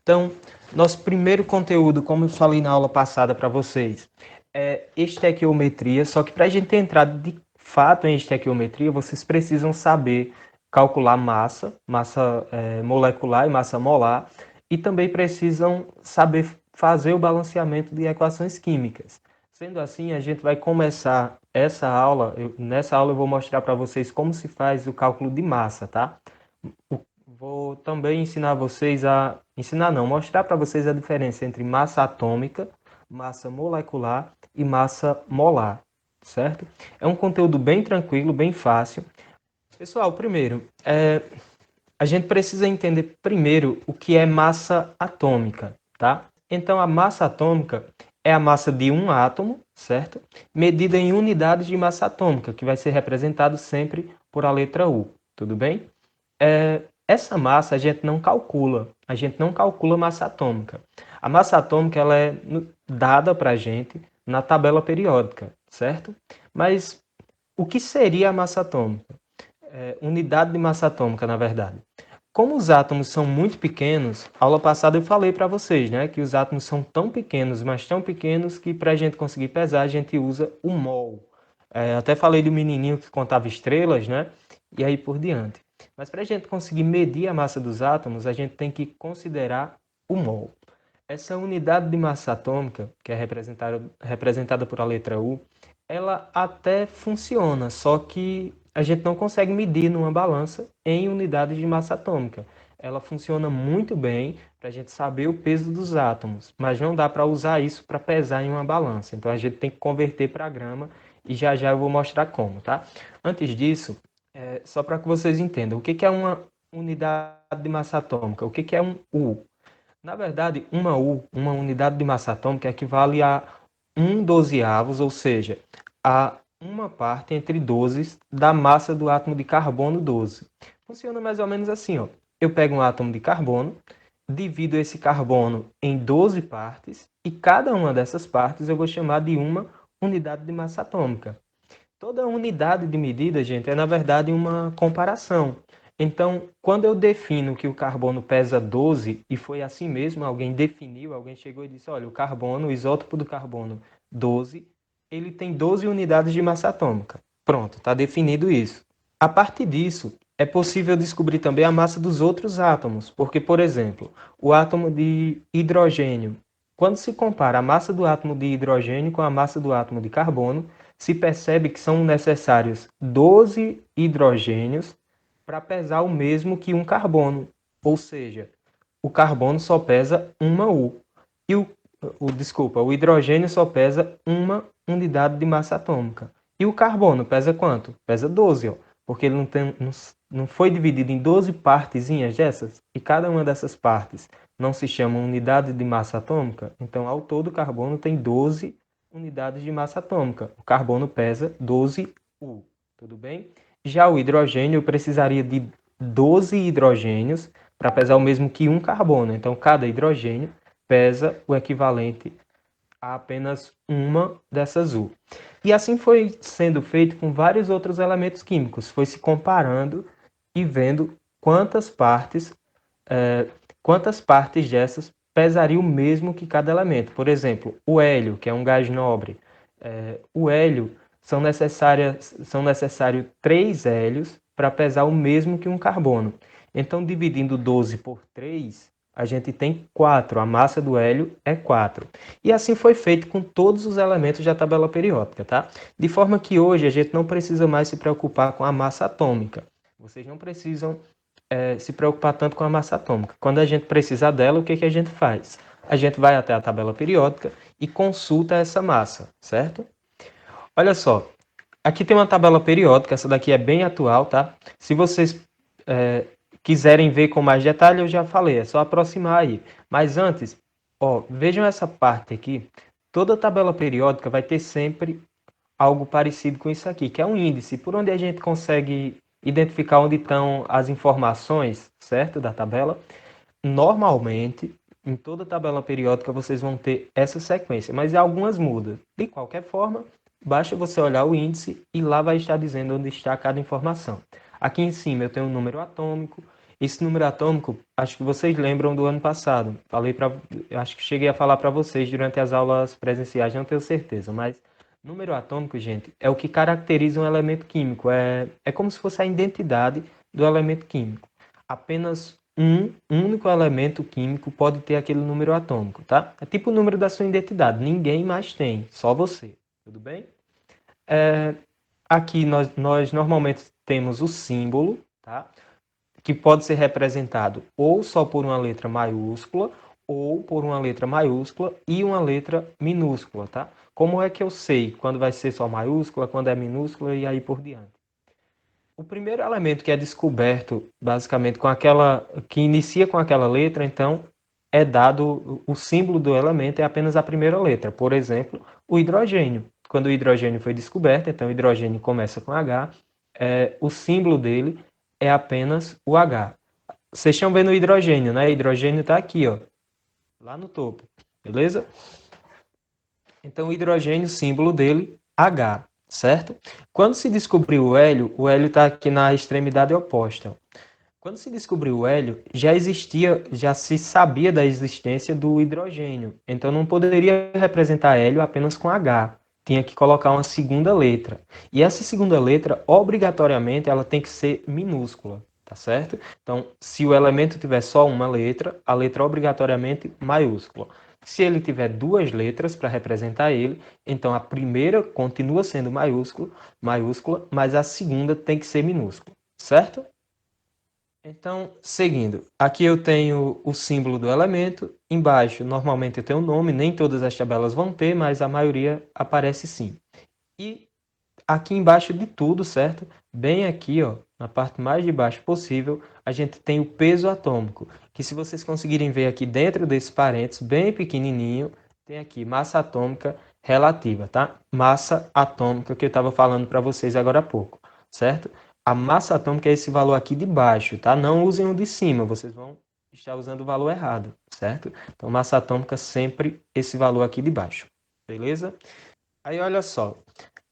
Então, nosso primeiro conteúdo, como eu falei na aula passada para vocês, é estequiometria, só que para a gente entrar de fato em estequiometria, vocês precisam saber calcular massa molecular e massa molar, e também precisam saber fazer o balanceamento de equações químicas. Sendo assim, a gente vai começar essa aula, nessa aula eu vou mostrar para vocês como se faz o cálculo de massa, tá? Vou também ensinar vocês a... Ensinar não, mostrar para vocês a diferença entre massa atômica, massa molecular e massa molar, certo? É um conteúdo bem tranquilo, bem fácil. Pessoal, primeiro, a gente precisa entender primeiro o que é massa atômica, tá? Então, a massa atômica é a massa de um átomo, certo? Medida em unidades de massa atômica, que vai ser representado sempre por a letra U, tudo bem? Essa massa a gente não calcula massa atômica. A massa atômica ela é dada para a gente na tabela periódica, certo? Mas o que seria a massa atômica? Unidade de massa atômica, na verdade. Como os átomos são muito pequenos, aula passada eu falei para vocês, né, que os átomos são tão pequenos, mas tão pequenos que para a gente conseguir pesar a gente usa o mol. Até falei do menininho que contava estrelas, né, e aí por diante. Mas para a gente conseguir medir a massa dos átomos, a gente tem que considerar o mol. Essa unidade de massa atômica, que é representada por a letra U, ela até funciona, só que a gente não consegue medir numa balança em unidades de massa atômica. Ela funciona muito bem para a gente saber o peso dos átomos, mas não dá para usar isso para pesar em uma balança. Então a gente tem que converter para grama e já já eu vou mostrar como, tá? Antes disso, só para que vocês entendam, o que é uma unidade de massa atômica? O que é um U? Na verdade, uma U, uma unidade de massa atômica, equivale a 1/12, ou seja, a uma parte entre 12 da massa do átomo de carbono 12. Funciona mais ou menos assim, ó. Eu pego um átomo de carbono, divido esse carbono em 12 partes, e cada uma dessas partes eu vou chamar de uma unidade de massa atômica. Toda unidade de medida, gente, é na verdade uma comparação. Então, quando eu defino que o carbono pesa 12, e foi assim mesmo, alguém definiu, alguém chegou e disse, olha, o carbono, o isótopo do carbono 12, ele tem 12 unidades de massa atômica. Pronto, está definido isso. A partir disso, é possível descobrir também a massa dos outros átomos, porque, por exemplo, o átomo de hidrogênio, quando se compara a massa do átomo de hidrogênio com a massa do átomo de carbono, se percebe que são necessários 12 hidrogênios para pesar o mesmo que um carbono. Ou seja, o carbono só pesa uma U. E o hidrogênio só pesa uma unidade de massa atômica. E o carbono pesa quanto? Pesa 12, ó, porque ele não foi dividido em 12 partezinhas dessas, e cada uma dessas partes não se chama unidade de massa atômica, então ao todo o carbono tem 12 unidades de massa atômica. O carbono pesa 12 U, tudo bem? Já o hidrogênio, eu precisaria de 12 hidrogênios para pesar o mesmo que um carbono. Então, cada hidrogênio pesa o equivalente a apenas uma dessas U. E assim foi sendo feito com vários outros elementos químicos. Foi se comparando e vendo quantas partes dessas pesariam o mesmo que cada elemento. Por exemplo, o hélio, que é um gás nobre. O hélio são necessários 3 hélios para pesar o mesmo que um carbono. Então, dividindo 12 por 3, a gente tem 4. A massa do hélio é 4. E assim foi feito com todos os elementos da tabela periódica, tá? De forma que hoje a gente não precisa mais se preocupar com a massa atômica. Vocês não precisam se preocupar tanto com a massa atômica. Quando a gente precisar dela, o que a gente faz? A gente vai até a tabela periódica e consulta essa massa, certo? Olha só, aqui tem uma tabela periódica, essa daqui é bem atual, tá? Se vocês quiserem ver com mais detalhe, eu já falei, é só aproximar aí. Mas antes, ó, vejam essa parte aqui. Toda tabela periódica vai ter sempre algo parecido com isso aqui, que é um índice, por onde a gente consegue identificar onde estão as informações, certo, da tabela. Normalmente, em toda tabela periódica, vocês vão ter essa sequência, mas algumas mudam. De qualquer forma, basta você olhar o índice e lá vai estar dizendo onde está cada informação. Aqui em cima eu tenho o número atômico, Esse número atômico, acho que vocês lembram do ano passado. Acho que cheguei a falar para vocês durante as aulas presenciais, não tenho certeza, mas número atômico, gente, é o que caracteriza um elemento químico. É como se fosse a identidade do elemento químico. Apenas um único elemento químico pode ter aquele número atômico, tá? É tipo o número da sua identidade. Ninguém mais tem, só você. Tudo bem? Aqui nós normalmente temos o símbolo, tá? Que pode ser representado ou só por uma letra maiúscula ou por uma letra maiúscula e uma letra minúscula, tá? Como é que eu sei quando vai ser só maiúscula, quando é minúscula e aí por diante? O primeiro elemento que é descoberto, basicamente, que inicia com aquela letra, então é dado o símbolo do elemento é apenas a primeira letra. Por exemplo, o hidrogênio. Quando o hidrogênio foi descoberto, então o hidrogênio começa com H, o símbolo dele é apenas o H. Vocês estão vendo o hidrogênio, né? O hidrogênio está aqui, ó, lá no topo, beleza? Então o hidrogênio, o símbolo dele, H, certo? Quando se descobriu o hélio está aqui na extremidade oposta. Quando se descobriu o hélio, já se sabia da existência do hidrogênio. Então não poderia representar hélio apenas com H. Tinha que colocar uma segunda letra. E essa segunda letra, obrigatoriamente, ela tem que ser minúscula, tá certo? Então, se o elemento tiver só uma letra, a letra obrigatoriamente maiúscula. Se ele tiver duas letras para representar ele, então a primeira continua sendo maiúscula, mas a segunda tem que ser minúscula, certo? Então, seguindo, aqui eu tenho o símbolo do elemento, embaixo normalmente eu tenho o nome, nem todas as tabelas vão ter, mas a maioria aparece sim. E aqui embaixo de tudo, certo? Bem aqui, ó, na parte mais de baixo possível, a gente tem o peso atômico, que se vocês conseguirem ver aqui dentro desse parênteses, bem pequenininho, tem aqui massa atômica relativa, tá? Massa atômica que eu estava falando para vocês agora há pouco, certo? A massa atômica é esse valor aqui de baixo, tá? Não usem o de cima, vocês vão estar usando o valor errado, certo? Então, massa atômica sempre esse valor aqui de baixo, beleza? Aí, olha só,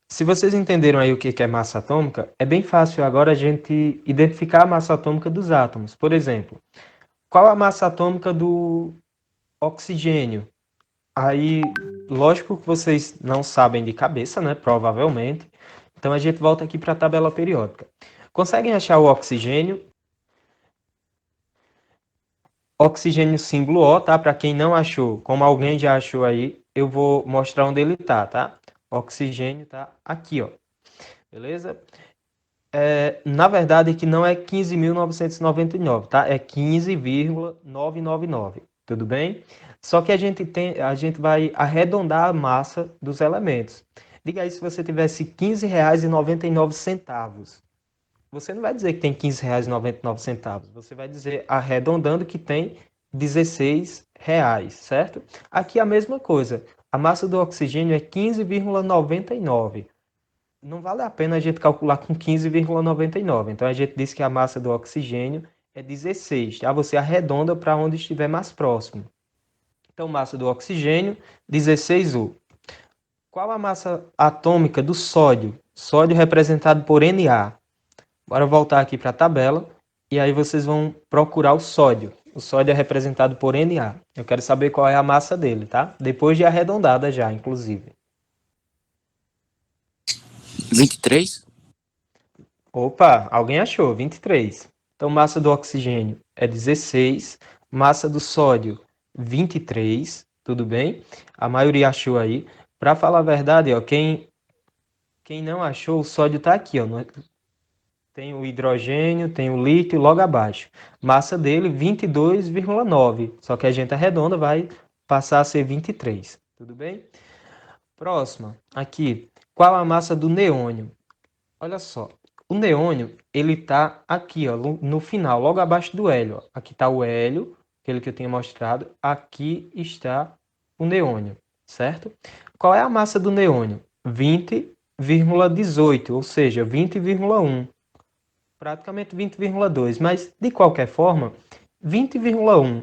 se vocês entenderam aí o que é massa atômica, é bem fácil agora a gente identificar a massa atômica dos átomos. Por exemplo, qual a massa atômica do oxigênio? Aí, lógico que vocês não sabem de cabeça, né? Provavelmente. Então a gente volta aqui para a tabela periódica. Conseguem achar o oxigênio? Oxigênio símbolo O, tá? Para quem não achou, como alguém já achou aí, eu vou mostrar onde ele tá? Oxigênio tá aqui, ó. Beleza? Na verdade, que não é 15.999, tá? É 15,999, tudo bem? Só que a gente vai arredondar a massa dos elementos. Diga aí se você tivesse R$ 15,99. Você não vai dizer que tem R$ 15,99. Você vai dizer, arredondando, que tem R$ 16, certo? Aqui a mesma coisa. A massa do oxigênio é 15,99. Não vale a pena a gente calcular com 15,99. Então a gente diz que a massa do oxigênio é 16, tá? Você arredonda para onde estiver mais próximo. Então, massa do oxigênio, 16U. Qual a massa atômica do sódio? Sódio representado por Na. Bora voltar aqui para a tabela e aí vocês vão procurar o sódio. O sódio é representado por Na. Eu quero saber qual é a massa dele, tá? Depois de arredondada já, inclusive. 23? Opa, alguém achou, 23. Então, massa do oxigênio é 16, massa do sódio 23, tudo bem? A maioria achou aí. Para falar a verdade, ó, quem não achou, o sódio está aqui, ó. Tem o hidrogênio, tem o lítio logo abaixo. Massa dele 22,9, só que a gente arredonda, vai passar a ser 23, tudo bem? Próxima, aqui. Qual a massa do neônio? Olha só, o neônio, ele está aqui, ó, no final, logo abaixo do hélio. Ó. Aqui está o hélio, aquele que eu tinha mostrado. Aqui está o neônio, certo? Qual é a massa do neônio? 20,18, ou seja, 20,1. Praticamente 20,2. Mas, de qualquer forma, 20,1.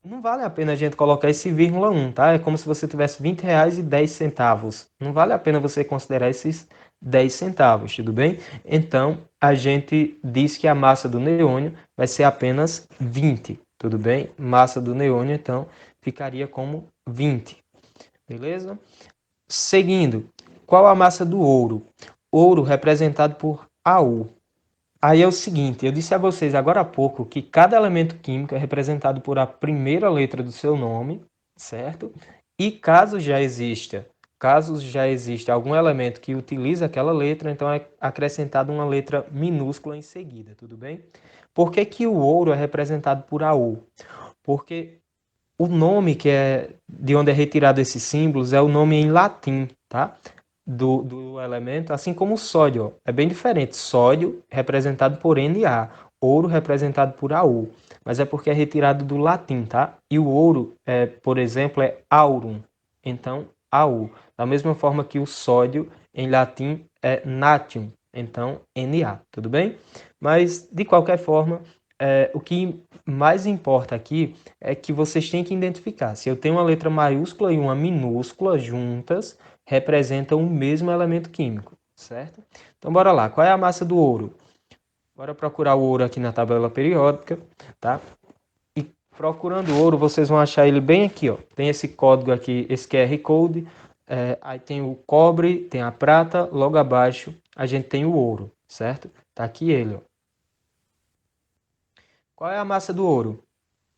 Não vale a pena a gente colocar esse vírgula 1, tá? É como se você tivesse R$ 20,10. Não vale a pena você considerar esses 10 centavos, tudo bem? Então, a gente diz que a massa do neônio vai ser apenas 20, tudo bem? Massa do neônio, então, ficaria como 20, beleza? Seguindo, qual a massa do ouro? Ouro representado por AU. Aí é o seguinte, eu disse a vocês agora há pouco que cada elemento químico é representado por a primeira letra do seu nome, certo? E caso já exista algum elemento que utilize aquela letra, então é acrescentada uma letra minúscula em seguida, tudo bem? Por que que o ouro é representado por AU? Porque o nome que é de onde é retirado esses símbolos é o nome em latim, tá? Do elemento, assim como o sódio, ó, é bem diferente. Sódio representado por Na, ouro representado por Au, mas é porque é retirado do latim, tá? E o ouro, por exemplo, é aurum, então Au. Da mesma forma que o sódio em latim é natium, então Na, tudo bem? Mas de qualquer forma, o que mais importa aqui é que vocês têm que identificar se eu tenho uma letra maiúscula e uma minúscula juntas, representam o mesmo elemento químico, certo? Então, bora lá. Qual é a massa do ouro? Bora procurar o ouro aqui na tabela periódica, tá? E procurando ouro, vocês vão achar ele bem aqui, ó. Tem esse código aqui, esse QR Code. Aí tem o cobre, tem a prata, logo abaixo a gente tem o ouro, certo? Tá aqui ele, ó. Qual é a massa do ouro?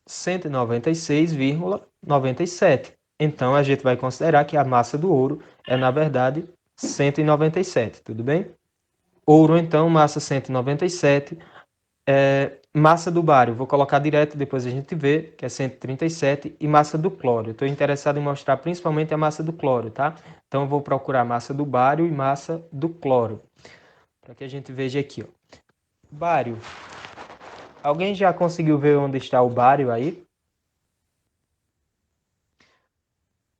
196,97. Então, a gente vai considerar que a massa do ouro é, na verdade, 197, tudo bem? Ouro, então, massa 197. Massa do bário, vou colocar direto, depois a gente vê, que é 137. E massa do cloro. Estou interessado em mostrar principalmente a massa do cloro, tá? Então, eu vou procurar massa do bário e massa do cloro. Para que a gente veja aqui, ó. Bário. Alguém já conseguiu ver onde está o bário aí?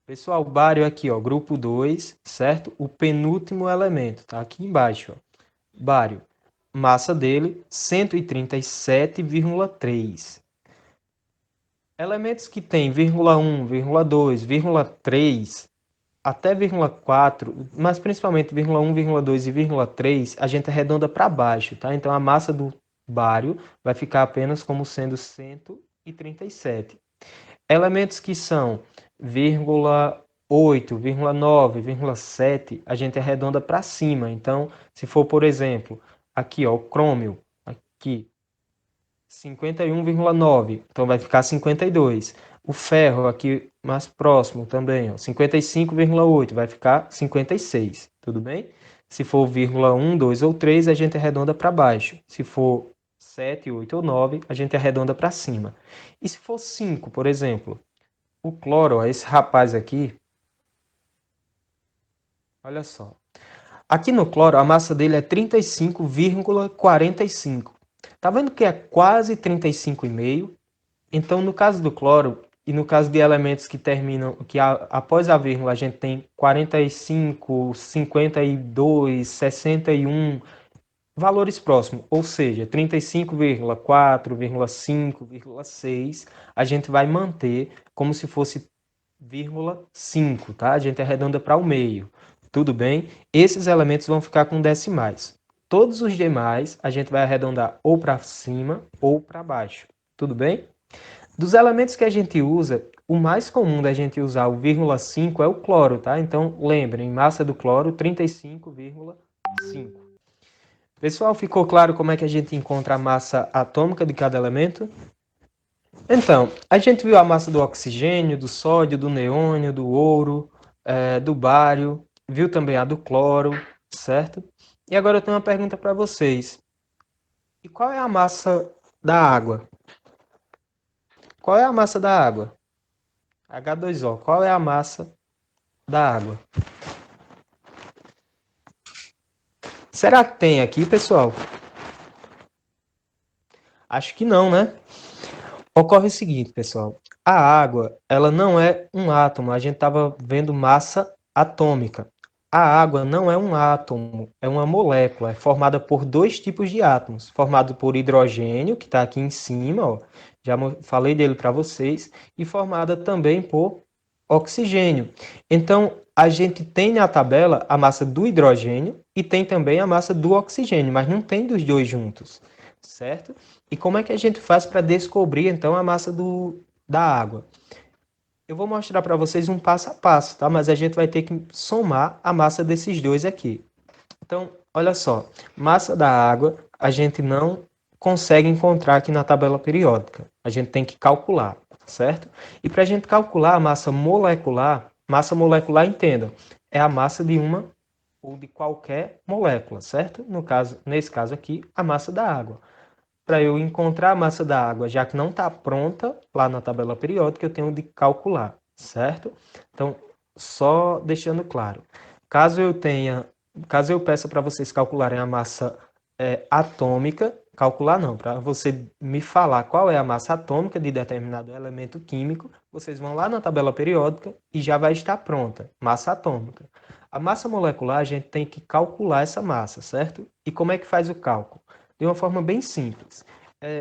Pessoal, o bário aqui, ó, grupo 2, certo? O penúltimo elemento, tá aqui embaixo, ó. Bário, massa dele, 137,3. Elementos que tem 1, 2, 3, até 4, mas principalmente 1, 2 e 3, a gente arredonda para baixo, tá? Então, a massa do bário vai ficar apenas como sendo 137. Elementos que são 0,8, 9, 7, a gente arredonda para cima. Então, se for, por exemplo, aqui, ó, o crômio, aqui, 51,9, então vai ficar 52. O ferro aqui mais próximo também, ó, 55,8, vai ficar 56, tudo bem? Se for 1, 2 ou 3, a gente arredonda para baixo. Se for 7, 8 ou 9, a gente arredonda para cima. E se for 5, por exemplo, o cloro, ó, esse rapaz aqui, olha só. Aqui no cloro, a massa dele é 35,45. Tá vendo que é quase 35,5? Então, no caso do cloro, e no caso de elementos que terminam, após a vírgula a gente tem 45, 52, 61, valores próximos, ou seja, 35,4, 6, a gente vai manter como se fosse 0,5, tá? A gente arredonda para o meio, tudo bem? Esses elementos vão ficar com decimais. Todos os demais a gente vai arredondar ou para cima ou para baixo, tudo bem? Dos elementos que a gente usa, o mais comum da gente usar o 0,5 é o cloro, tá? Então, lembrem, massa do cloro 35,5. Pessoal, ficou claro como é que a gente encontra a massa atômica de cada elemento? Então, a gente viu a massa do oxigênio, do sódio, do neônio, do ouro, do bário, viu também a do cloro, certo? E agora eu tenho uma pergunta para vocês. E qual é a massa da água? Qual é a massa da água? H2O. Qual é a massa da água? Será que tem aqui, pessoal? Acho que não, né? Ocorre o seguinte, pessoal. A água, ela não é um átomo. A gente estava vendo massa atômica. A água não é um átomo, é uma molécula. É formada por dois tipos de átomos. Formado por hidrogênio, que está aqui em cima, ó, já falei dele para vocês, e formada também por oxigênio. Então, a gente tem na tabela a massa do hidrogênio e tem também a massa do oxigênio, mas não tem dos dois juntos, certo? E como é que a gente faz para descobrir, então, a massa da água? Eu vou mostrar para vocês um passo a passo, tá? Mas a gente vai ter que somar a massa desses dois aqui. Então, olha só, massa da água a gente não consegue encontrar aqui na tabela periódica. A gente tem que calcular, certo? E para a gente calcular a massa molecular, entenda, é a massa de uma ou de qualquer molécula, certo? No caso, nesse caso aqui, a massa da água. Para eu encontrar a massa da água, já que não está pronta lá na tabela periódica, eu tenho de calcular, certo? Então, só deixando claro, caso eu peça para vocês calcularem a massa atômica, calcular não, para você me falar qual é a massa atômica de determinado elemento químico, vocês vão lá na tabela periódica e já vai estar pronta, massa atômica. A massa molecular, a gente tem que calcular essa massa, certo? E como é que faz o cálculo? De uma forma bem simples.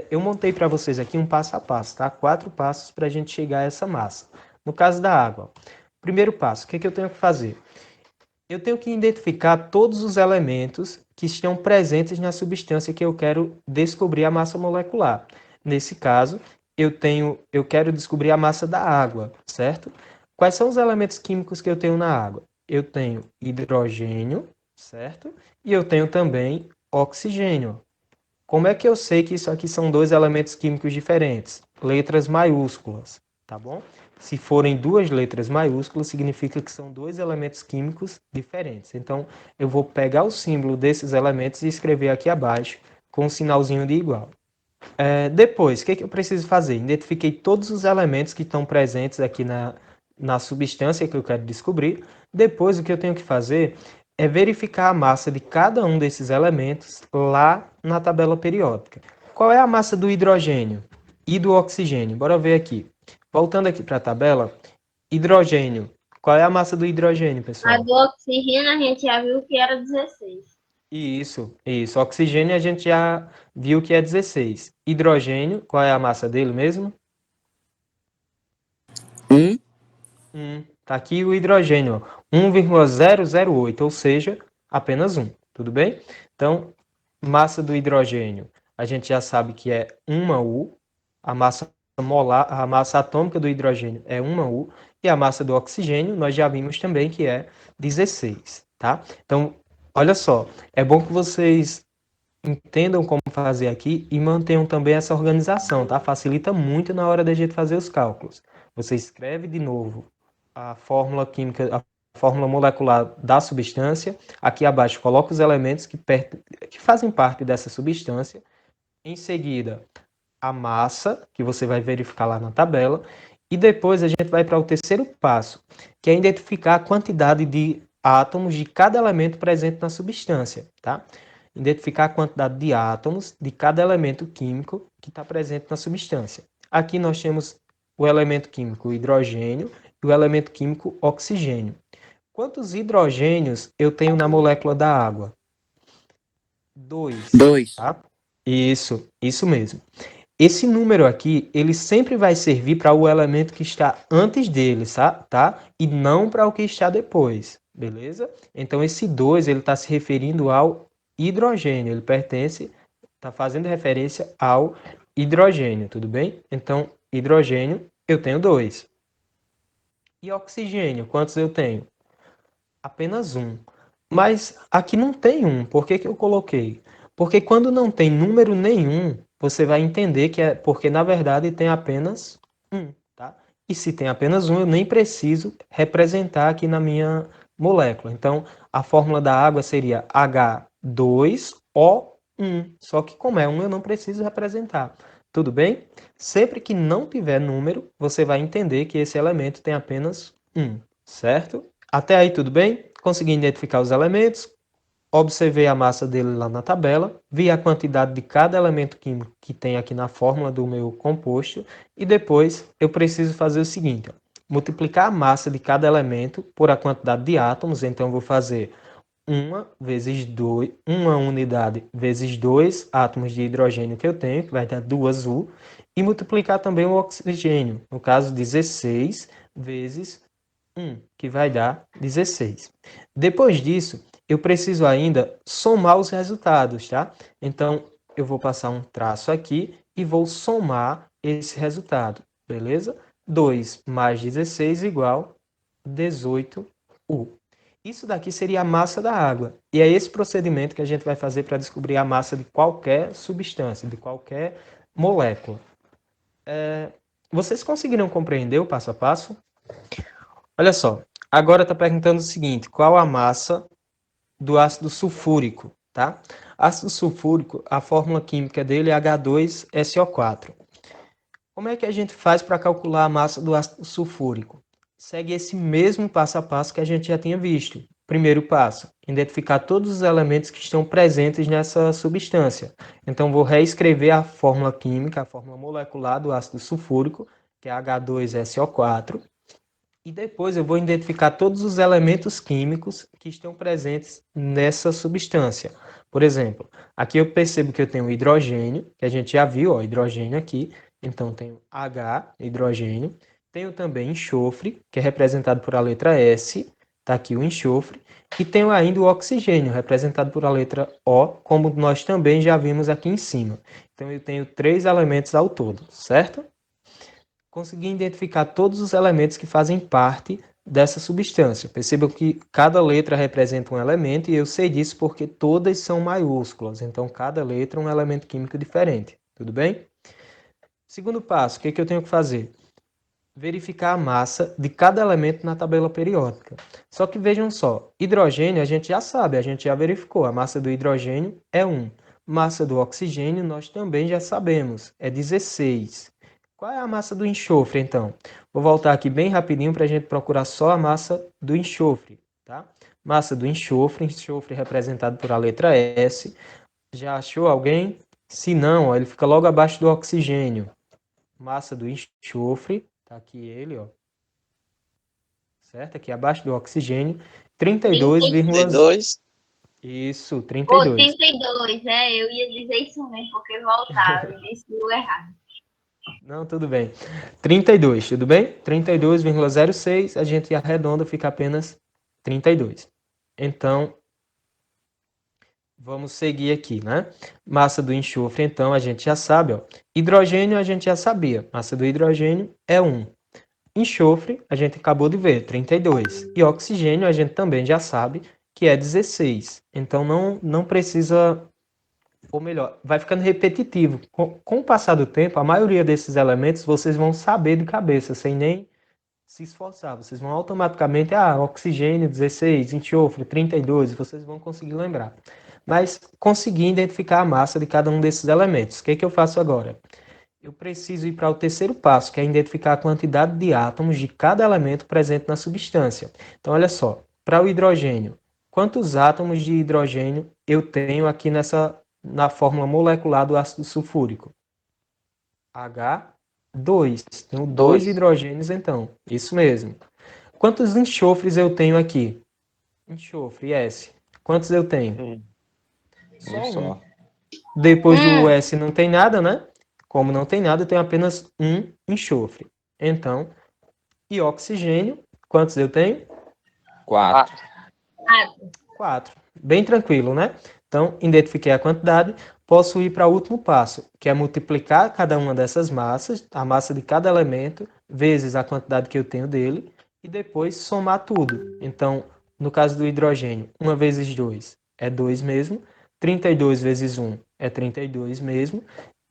Eu montei para vocês aqui um passo a passo, tá? 4 passos para a gente chegar a essa massa. No caso da água, primeiro passo, o que eu tenho que fazer? Eu tenho que identificar todos os elementos que estão presentes na substância que eu quero descobrir a massa molecular. Nesse caso, eu quero descobrir a massa da água, certo? Quais são os elementos químicos que eu tenho na água? Eu tenho hidrogênio, certo? E eu tenho também oxigênio. Como é que eu sei que isso aqui são dois elementos químicos diferentes? Letras maiúsculas, tá bom? Se forem duas letras maiúsculas, significa que são dois elementos químicos diferentes. Então, eu vou pegar o símbolo desses elementos e escrever aqui abaixo com um sinalzinho de igual. Depois, o que eu preciso fazer? Identifiquei todos os elementos que estão presentes aqui na substância que eu quero descobrir. Depois, o que eu tenho que fazer é verificar a massa de cada um desses elementos lá na tabela periódica. Qual é a massa do hidrogênio e do oxigênio? Bora ver aqui. Voltando aqui para a tabela, hidrogênio. Qual é a massa do hidrogênio, A pessoal? do oxigênio a gente já viu que era 16. Isso. Oxigênio a gente já viu que é 16. Hidrogênio, qual é a massa dele mesmo? 1. Tá aqui o hidrogênio, ó, 1,008, ou seja, apenas um. Tudo bem? Então, massa do hidrogênio, a gente já sabe que é 1 U, a massa molar, a massa atômica do hidrogênio é 1 U, e a massa do oxigênio nós já vimos também que é 16, tá? Então, olha só, é bom que vocês entendam como fazer aqui e mantenham também essa organização, tá? Facilita muito na hora da gente fazer os cálculos. Você escreve de novo a fórmula química, a fórmula molecular da substância. Aqui abaixo coloca os elementos que fazem parte dessa substância. Em seguida, a massa, que você vai verificar lá na tabela. E depois a gente vai para o terceiro passo, que é identificar a quantidade de átomos de cada elemento presente na substância, tá? Identificar a quantidade de átomos de cada elemento químico que está presente na substância. Aqui nós temos o elemento químico hidrogênio e o elemento químico oxigênio. Quantos hidrogênios eu tenho na molécula da água? 2, 2. tá? Isso mesmo. Esse número aqui, ele sempre vai servir para o elemento que está antes dele, tá? E não para o que está depois, beleza? Então, esse 2, ele está se referindo ao hidrogênio, ele está fazendo referência ao hidrogênio, tudo bem? Então, hidrogênio, eu tenho 2. E oxigênio, quantos eu tenho? Apenas um. Mas aqui não tem um. Por que que eu coloquei? Porque quando não tem número nenhum, você vai entender que é porque na verdade tem apenas um, tá? E se tem apenas um, eu nem preciso representar aqui na minha molécula. Então, a fórmula da água seria H2O1. Só que como é um, eu não preciso representar. Tudo bem? Sempre que não tiver número, você vai entender que esse elemento tem apenas um, certo? Até aí tudo bem? Consegui identificar os elementos, observei a massa dele lá na tabela, vi a quantidade de cada elemento químico que tem aqui na fórmula do meu composto e depois eu preciso fazer o seguinte, ó, multiplicar a massa de cada elemento por a quantidade de átomos, então eu vou fazer 1 vezes 2, uma unidade vezes 2 átomos de hidrogênio que eu tenho, que vai dar 2U, e multiplicar também o oxigênio, no caso 16 vezes 1, que vai dar 16. Depois disso, eu preciso ainda somar os resultados, tá? Então, eu vou passar um traço aqui e vou somar esse resultado, beleza? 2 mais 16 igual 18U. Isso daqui seria a massa da água. E é esse procedimento que a gente vai fazer para descobrir a massa de qualquer substância, de qualquer molécula. Vocês conseguiram compreender o passo a passo? Olha só, agora está perguntando o seguinte, qual a massa do ácido sulfúrico, tá? Ácido sulfúrico, a fórmula química dele é H2SO4. Como é que a gente faz para calcular a massa do ácido sulfúrico? Segue esse mesmo passo a passo que a gente já tinha visto. Primeiro passo, identificar todos os elementos que estão presentes nessa substância. Então, vou reescrever a fórmula química, a fórmula molecular do ácido sulfúrico, que é H2SO4. E depois eu vou identificar todos os elementos químicos que estão presentes nessa substância. Por exemplo, aqui eu percebo que eu tenho hidrogênio, que a gente já viu, ó, hidrogênio aqui. Então, tenho H, hidrogênio. Tenho também enxofre, que é representado por a letra S. Está aqui o enxofre. E tenho ainda o oxigênio, representado por a letra O, como nós também já vimos aqui em cima. Então, eu tenho 3 elementos ao todo, certo? Consegui identificar todos os elementos que fazem parte dessa substância. Percebam que cada letra representa um elemento e eu sei disso porque todas são maiúsculas. Então, cada letra é um elemento químico diferente. Tudo bem? Segundo passo, o que eu tenho que fazer? Verificar a massa de cada elemento na tabela periódica. Só que vejam só, hidrogênio a gente já sabe, a gente já verificou. A massa do hidrogênio é 1. Massa do oxigênio nós também já sabemos, é 16. Qual é a massa do enxofre, então? Vou voltar aqui bem rapidinho para a gente procurar só a massa do enxofre, tá? Massa do enxofre, enxofre representado por a letra S. Já achou alguém? Se não, ó, ele fica logo abaixo do oxigênio. Massa do enxofre, tá aqui ele, ó. Certo? Aqui abaixo do oxigênio, 32, 32. isso, Ou 32. 32, né? Eu ia dizer isso mesmo, porque voltava, eu disse o errado. Não, tudo bem. 32, tudo bem? 32,06, a gente arredonda, fica apenas 32. Então, vamos seguir aqui, né? Massa do enxofre, então, a gente já sabe, ó. Hidrogênio, a gente já sabia. Massa do hidrogênio é 1. Enxofre, a gente acabou de ver, 32. E oxigênio, a gente também já sabe que é 16. Então, não precisa, ou melhor, vai ficando repetitivo. Com o passar do tempo, a maioria desses elementos vocês vão saber de cabeça, sem nem se esforçar. Vocês vão automaticamente, oxigênio 16, enxofre 32, vocês vão conseguir lembrar. Mas conseguir identificar a massa de cada um desses elementos. O que eu faço agora? Eu preciso ir para o terceiro passo, que é identificar a quantidade de átomos de cada elemento presente na substância. Então, olha só, para o hidrogênio, quantos átomos de hidrogênio eu tenho aqui na fórmula molecular do ácido sulfúrico? H2. Tenho 2 hidrogênios, então. Isso mesmo. Quantos enxofres eu tenho aqui? Enxofre, S. Quantos eu tenho? Só um. Depois do S não tem nada, né? Como não tem nada, eu tenho apenas um enxofre. Então, e oxigênio, quantos eu tenho? 4. 4. Bem tranquilo, né? Então, identifiquei a quantidade, posso ir para o último passo, que é multiplicar cada uma dessas massas, a massa de cada elemento, vezes a quantidade que eu tenho dele, e depois somar tudo. Então, no caso do hidrogênio, 1 vezes 2 é 2 mesmo, 32 vezes 1 é 32 mesmo,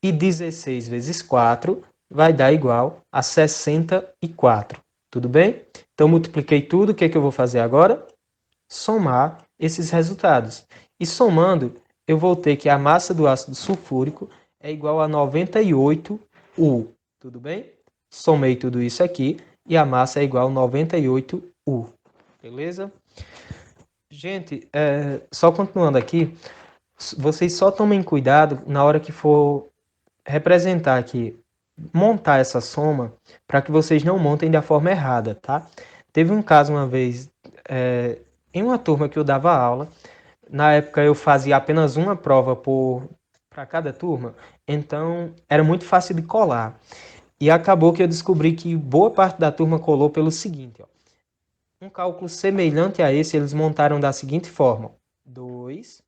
e 16 vezes 4 vai dar igual a 64. Tudo bem? Então, multipliquei tudo, o que eu vou fazer agora? Somar esses resultados. E somando, eu vou ter que a massa do ácido sulfúrico é igual a 98U. Tudo bem? Somei tudo isso aqui e a massa é igual a 98U. Beleza? Gente, só continuando aqui, vocês só tomem cuidado na hora que for representar aqui, montar essa soma, para que vocês não montem da forma errada, tá? Teve um caso uma vez, em uma turma que eu dava aula, na época eu fazia apenas uma prova para cada turma, então era muito fácil de colar. E acabou que eu descobri que boa parte da turma colou pelo seguinte, ó. Um cálculo semelhante a esse, eles montaram da seguinte forma: 2.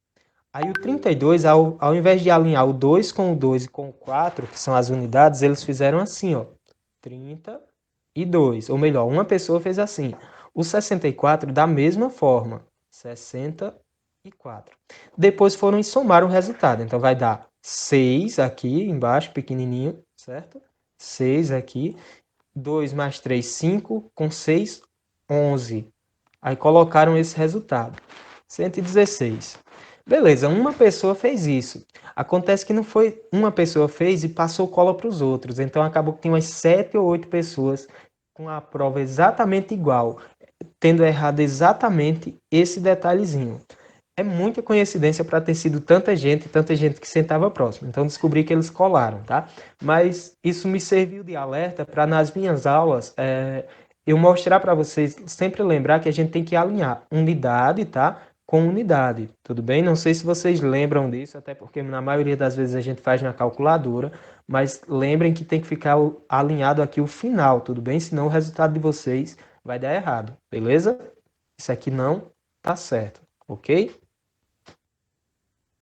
Aí o 32, ao invés de alinhar o 2 com o 2 e com o 4, que são as unidades, eles fizeram assim, ó. 32. Ou melhor, uma pessoa fez assim. O 64 da mesma forma. 64. Depois foram e somaram o resultado. Então vai dar 6 aqui embaixo, pequenininho, certo? 6 aqui. 2 mais 3, 5. Com 6, 11. Aí colocaram esse resultado. 116. Beleza, uma pessoa fez isso. Acontece que não foi uma pessoa fez e passou cola para os outros. Então acabou que tinha umas 7 ou 8 pessoas com a prova exatamente igual, tendo errado exatamente esse detalhezinho. É muita coincidência para ter sido tanta gente que sentava próximo. Então descobri que eles colaram, tá? Mas isso me serviu de alerta para nas minhas aulas eu mostrar para vocês, sempre lembrar que a gente tem que alinhar unidade, tá? Com unidade, tudo bem? Não sei se vocês lembram disso, até porque na maioria das vezes a gente faz na calculadora, mas lembrem que tem que ficar alinhado aqui o final, tudo bem? Senão o resultado de vocês vai dar errado, beleza? Isso aqui não tá certo, ok?